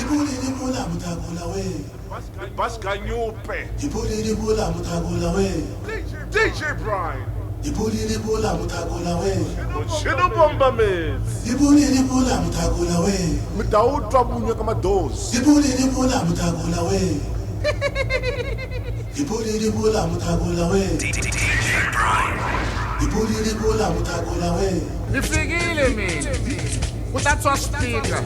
Ipulilipula mutakula we. Bascanyupe. Ipulilipula mutakula we. DJ Brian. Ipulilipula mutakula we. Shino bomba mez. Ipulilipula mutakula we. Mtautwa bunya kama dozi. Ipulilipula mutakula we. Ipulilipula mutakula we. DJ Brian. Ipulilipula mutakula we. Nifikile mina. Kutathwa speaker.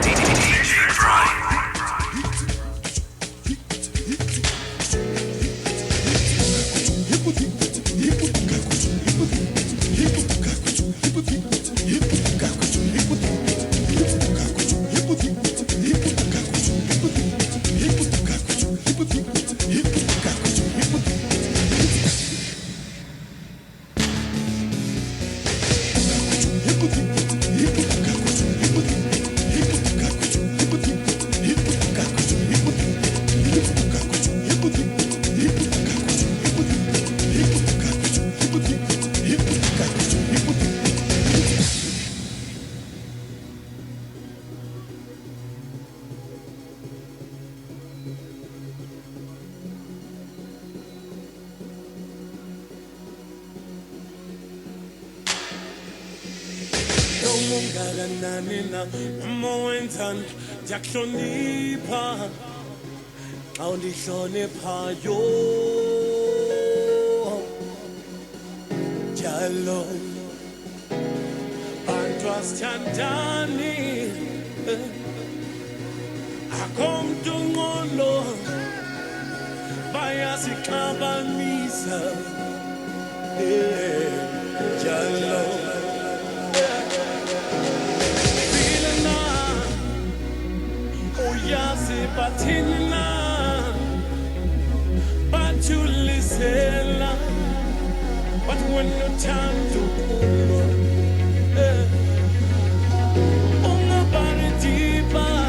DJ Brian. Nina momentan jaklonipa audihlonipha yo jalo bantu asithandani akomntu ngqondo bayasixabanisa jalo Batina, but you listen, but when no time to pull, nobody deeper,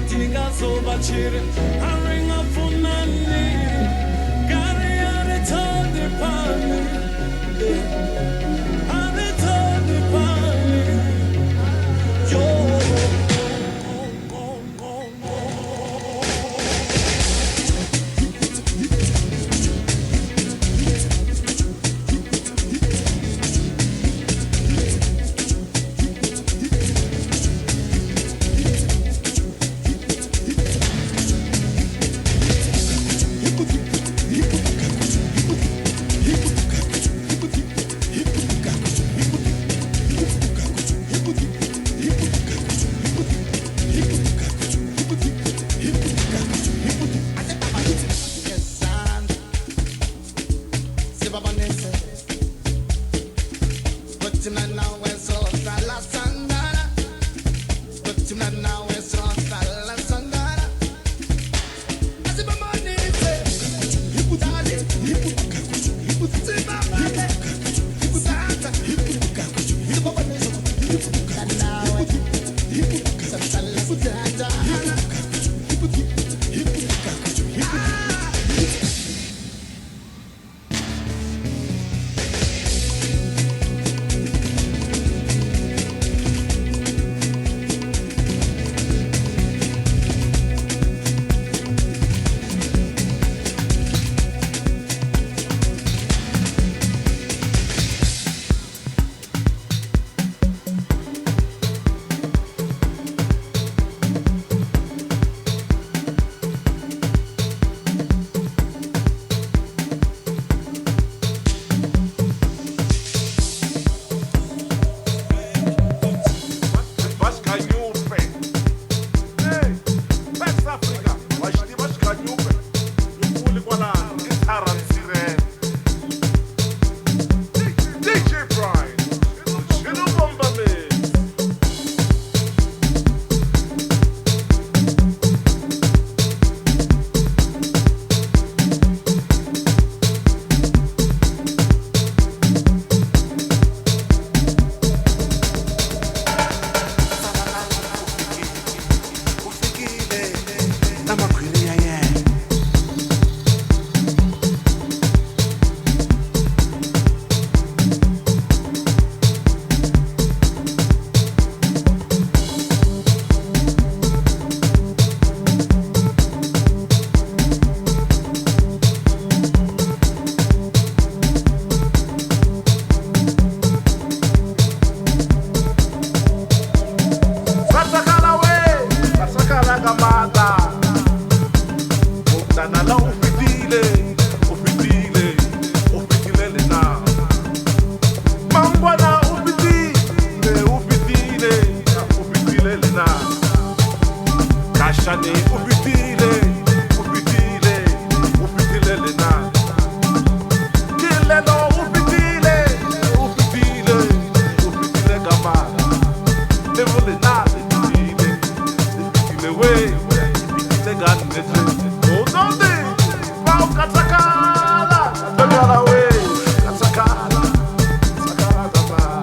Tiga so bachir, I ring up for nani, gotta get it on the party, on the party, yo. na Kashani upitile lena Kilelo upitile gamara Nevole na upitile we upitile ganete Odonde Pau katakala Danyala we katakala Sakala dama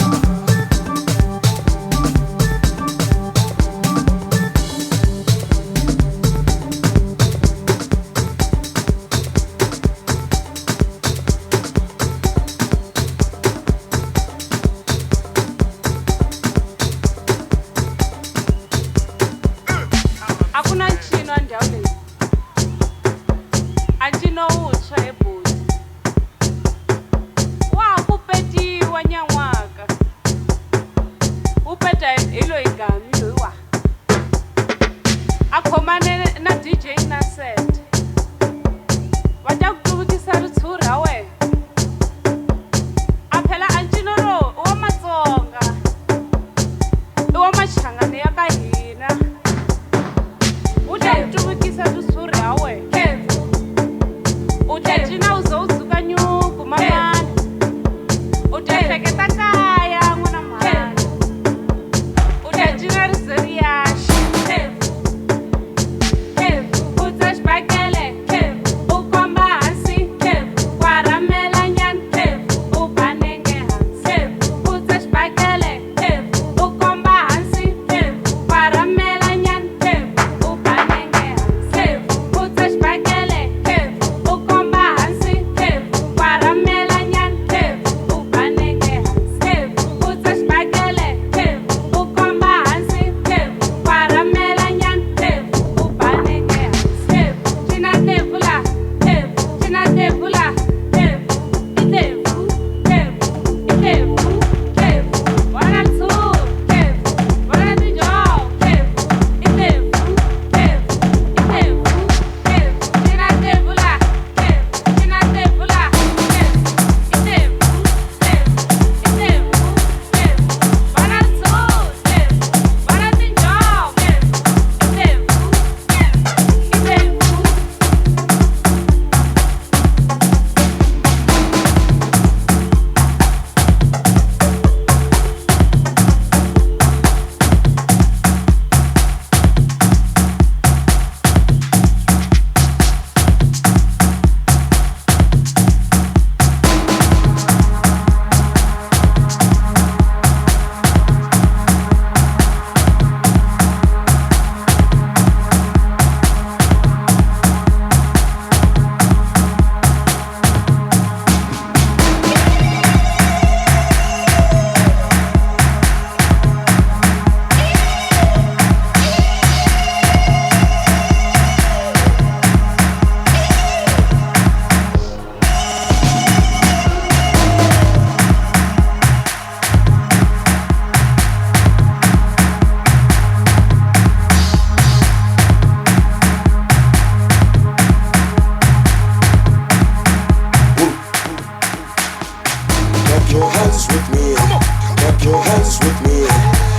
Akuna nchino ndawule. Anchino utsha ebhuti. Wa kupeti wanyangwaka. Upeta ilo igami lo wa. Akhomane na DJ na set. Watakutubukisa rutsura we. Aphela anchino ro wa Matsonga. Wa machangane ya ka hina. Utawutubukisa lusuri hawe utacina uzouzuka nyuku mamani utahleketa kaya n'wana mhani utacina rizeri yaxe utsa xibakele u komba hansi wa ramela nyani u banenge hansi utsa xibakele u komba hansi wa ramela nyani u banenge hansi utsa xibakele u komba hansi wa ramela nyani u banenge hansi utsa xibakele u komba hansi wa ramela nyani u banenge hansi cina tefula itefu wana tsu wana tijo itefu cina tefula itefu wana tsu wana tijo itefu Clap your hands with me. Clap your hands with me.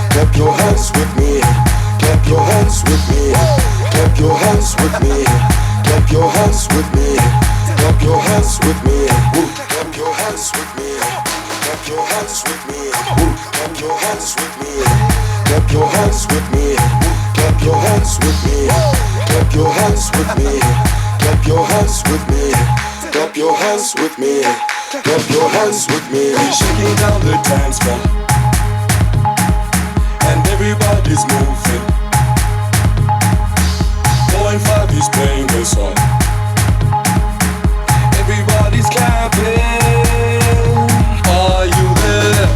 Clap your hands with me. Clap your hands with me. Clap your hands with me. Clap your hands with me. Clap your hands with me. Clap your hands with me. Clap your hands with me. Clap your hands with me. Clap your hands with me. Clap your hands with me. Clap your hands with me. Clap your hands with me. Clap your hands with me. Clap your hands with me. We're shaking down the dance floor, and everybody's moving. 4.5 is playing the song. Everybody's clapping. Are you there?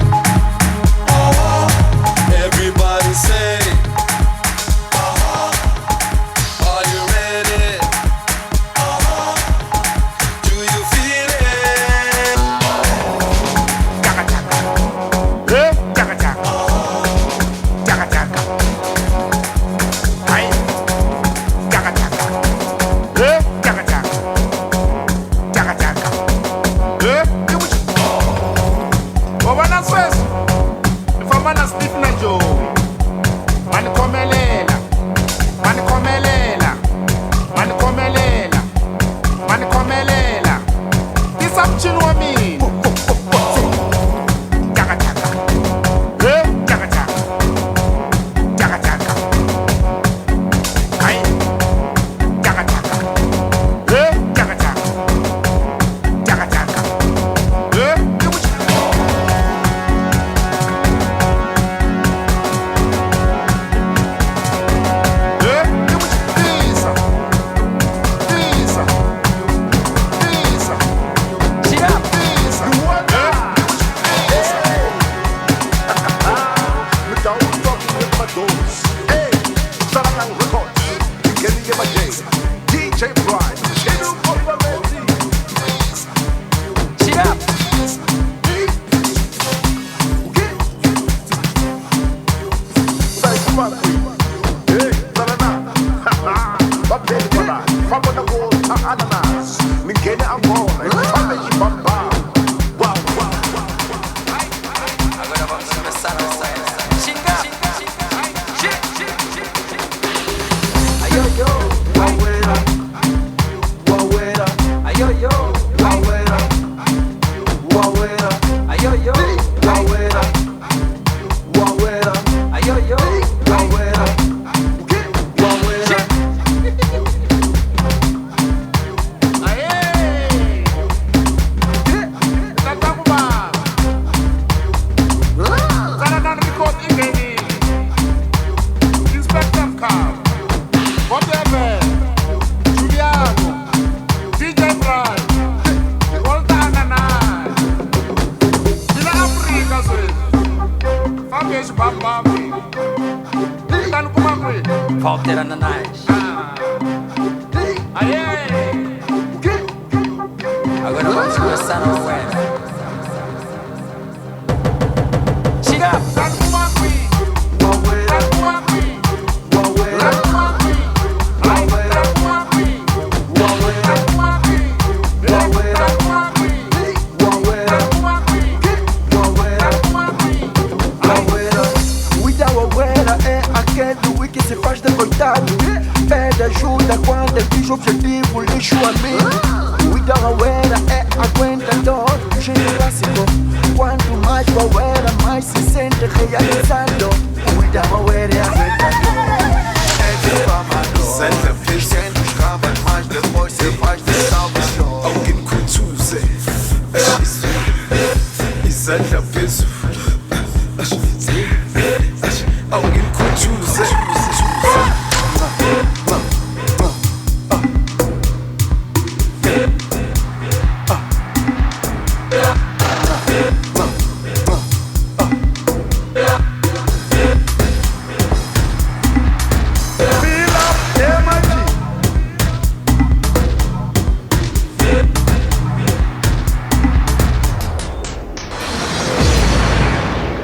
Everybody say. Are you ready? Do you feel it? Chaka chaka. Chaka chaka. Chaka chaka. Amadeus. Hey, Saranang Records. Kenny Yemajay. DJ Brian. Chenu Kopamenti. Shut up. Say, come on, hey, Saranang. Babeli Bala. Fabona Gold. Ananas. Mingene Angona. Fameji Bamba. Wow, wow. Agora vamos começar a xingar. Ayo yo, wawera, wawera. Ayo yo, wawera, wawera. Ayo yo, wawera, wawera. Ayo yo, wawera, wawera. Walter Ananás. Agora vamos começar a web. Chega! Pede ajuda quando atinge o objetivo, lixo amigo. O Idauawera é aguentador, generoso. Quanto mais Wawera, mais se sente realizado. O Idauawera é aguentador, é difamador. Sente a sente os rabos, mas depois você faz de salvação. Alguém que tu usa, sente a peso. Alguém que tu usa.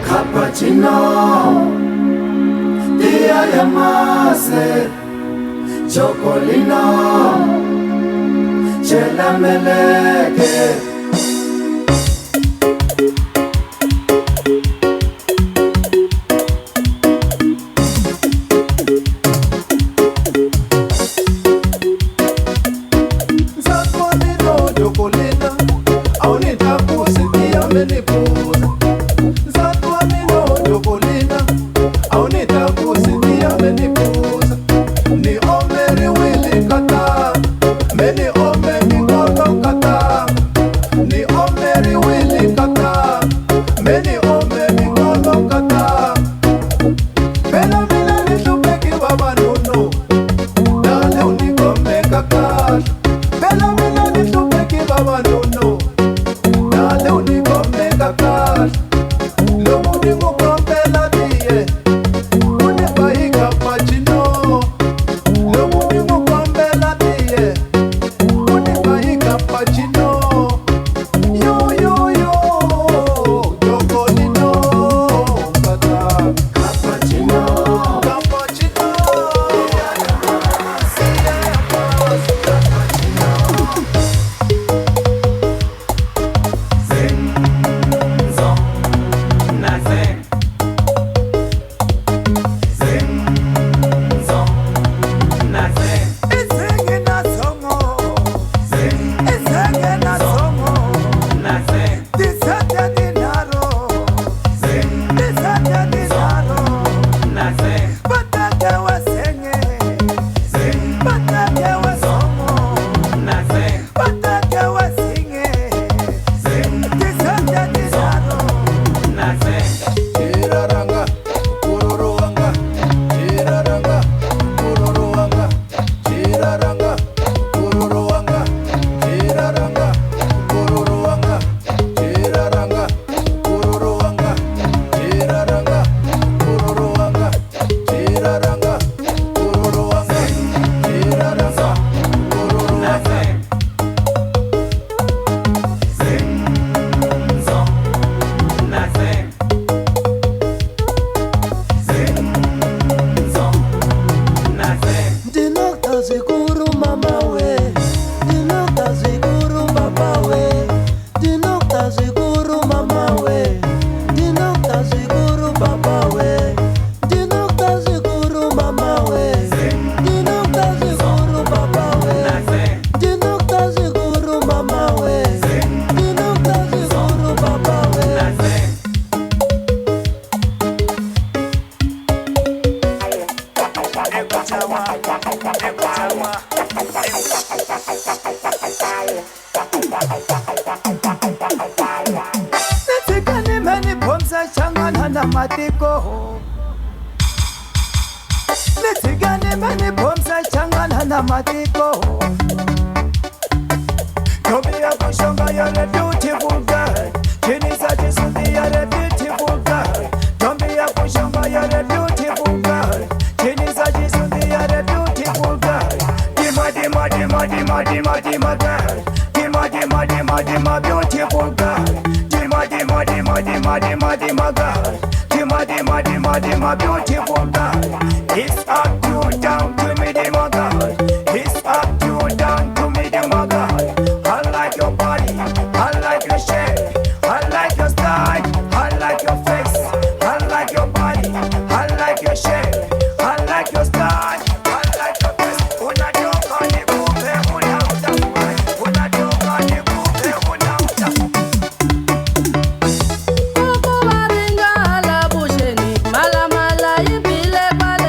Cappuccino, dia yamase, chocolino, chela meleke. Zakonino, chocolina, aunita pusi dia menipusa. Ni omeri wili kata, meni omeri kono kata. Ni omeri wili kata, meni omeri kono kata. Bela bila ni shupeki baba nuno, dale unikome kakash. Bela bila ni shupeki baba nuno, dale unikome kakash. Lomu ni mukombe la diye. Nitikani meni pomsa changana na matiko. Nitikani meni pomsa changana na matiko. Tobi akushonga, you're a beautiful girl. Chinisa Jisundi, you're a beautiful girl. Tobi akushonga, you're a beautiful girl. Chinisa Jisundi, you're a beautiful girl. Dima dima dima dima dima dima girl. Dima dima dima dima beautiful girl. Dima dima dima dima dima dima girl. Dima dima dima dima beautiful girl. It's up to down to me dima girl. It's up to down to me dima girl. I like your body, I like your shape, I like your style, I like your face, I like your body, I like your shape, I like your style, I like your face. Unatoka nikupe unauta, unatoka nikupe unauta. Kukubaringa la busheni, mala mala ibile pale.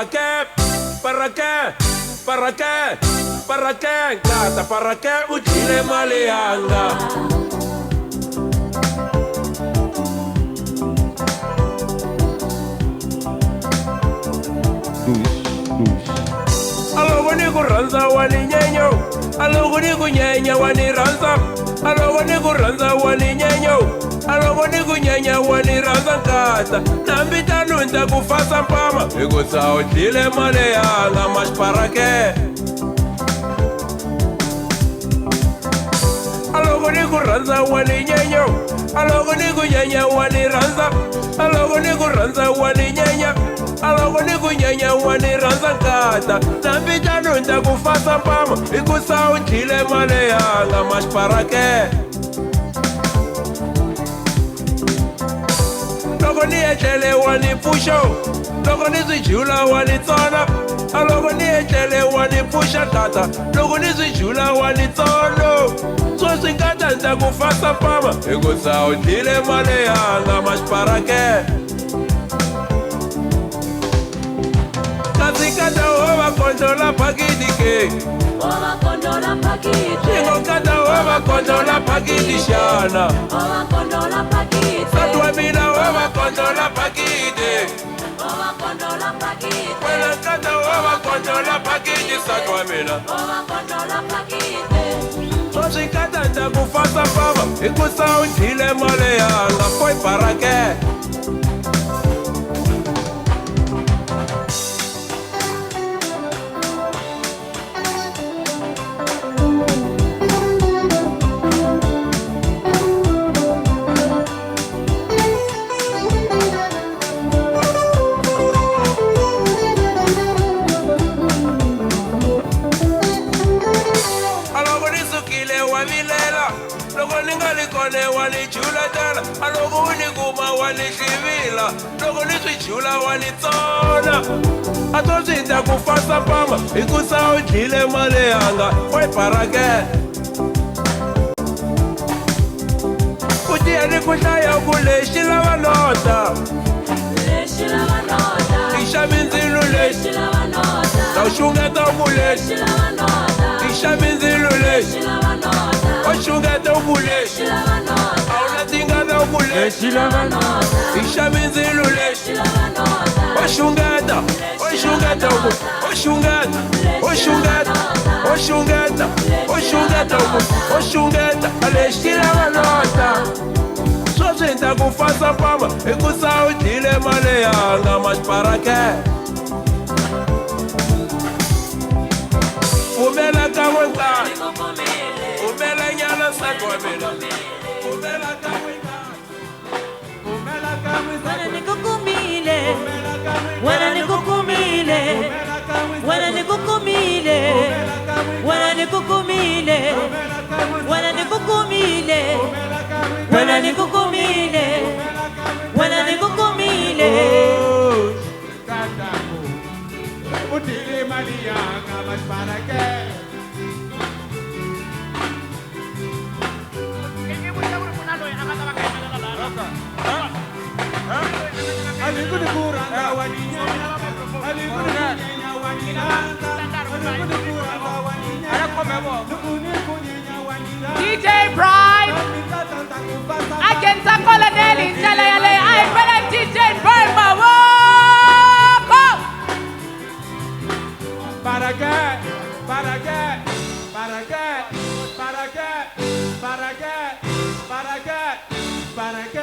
¿Para qué? ¿Para qué? ¿Para qué? ¿Para qué? Gata, ¿para qué? Uchile maleanga. Alogo ni kuranza wani nyenyo. Alogo ni kunyenya wani ranza. Alogo ni kuranza wani nyenyo. Alogo ni kunyenya wani ranza nkata. Nambita nunta kufasa mpama. Ego sao chile male yanga mas para qué. Alogo ni kuranza wani nyenyo. Alogo ni kunyenya wani ranza. Alogo ni kuranza wani nyenya. Alogo ni kunyenya wani ranza nkata. Nambita nunta kufasa mpama. Ego sao chile male yanga mas para qué. Logo ni echele wani pusho. Logo ni zijula wani tsona. Alogo ni echele wani pusha tata. Logo ni zijula wani tsono. So singata nta kufasa pama. Ego sao chile male yanga mas para qué. Kasikata owa kondola pakiti ke. Owa kondola pakiti. Chingo kata owa kondola pakiti shana. Owa kondola pakiti. Satwa mina owa kondola pakiti. Owa kondola pakiti. Wela kata owa kondola pakiti satwa mina. Owa kondola pakiti. Sosi kata nta kufasa pama. Ikusa unchile male yanga. Foi para qué? Wani chula tala, alogo ni kuma wani shivila, logo ni chula wani tsona. Atozi nta kufasa pama, ikusa uchile male yanga, foi para qué? Utia ni kushaya kule shila wanota. Shila wanota. Isha minzilu le. Shila wanota. Na ushungeta ukule. Shila wanota. Isha minzilu le. Shila wanota. Ushungeta ukule. Shila wanota. Auna tingada ukule. Shila wanota. Isha minzilu le. Shila wanota. Ushungeta. Ushungeta ukule. Ushungeta. Ushungeta. Ushungeta. Ushungeta ukule. Ushungeta. Ale shila wanota. Sosi nta kufasa pama. Ikusa uchile male yanga mas para qué? Umela kawe nkani. Umela nyala sakwa mina. Umela kawe nkani. Umela kawe Wana sakwa. nikukumile. Wana nikukumile. Wana nikukumile. Wana nikukumile. Wana nikukumile. Wana nikukumile. Wana nikukumile. Utile mali yanga mas para qué? Aliku ni kuranga waninya. Aliku ni kunyenya wanina. Aliku ni kuranga waninya. Aliku ni kunyenya wanina. DJ Prime. Agent Colonel Injalayale. I better DJ Burma. Welcome. ¿Para qué? ¿Para qué? ¿Para qué? ¿Para qué? ¿Para qué? ¿Para qué? ¿Para qué?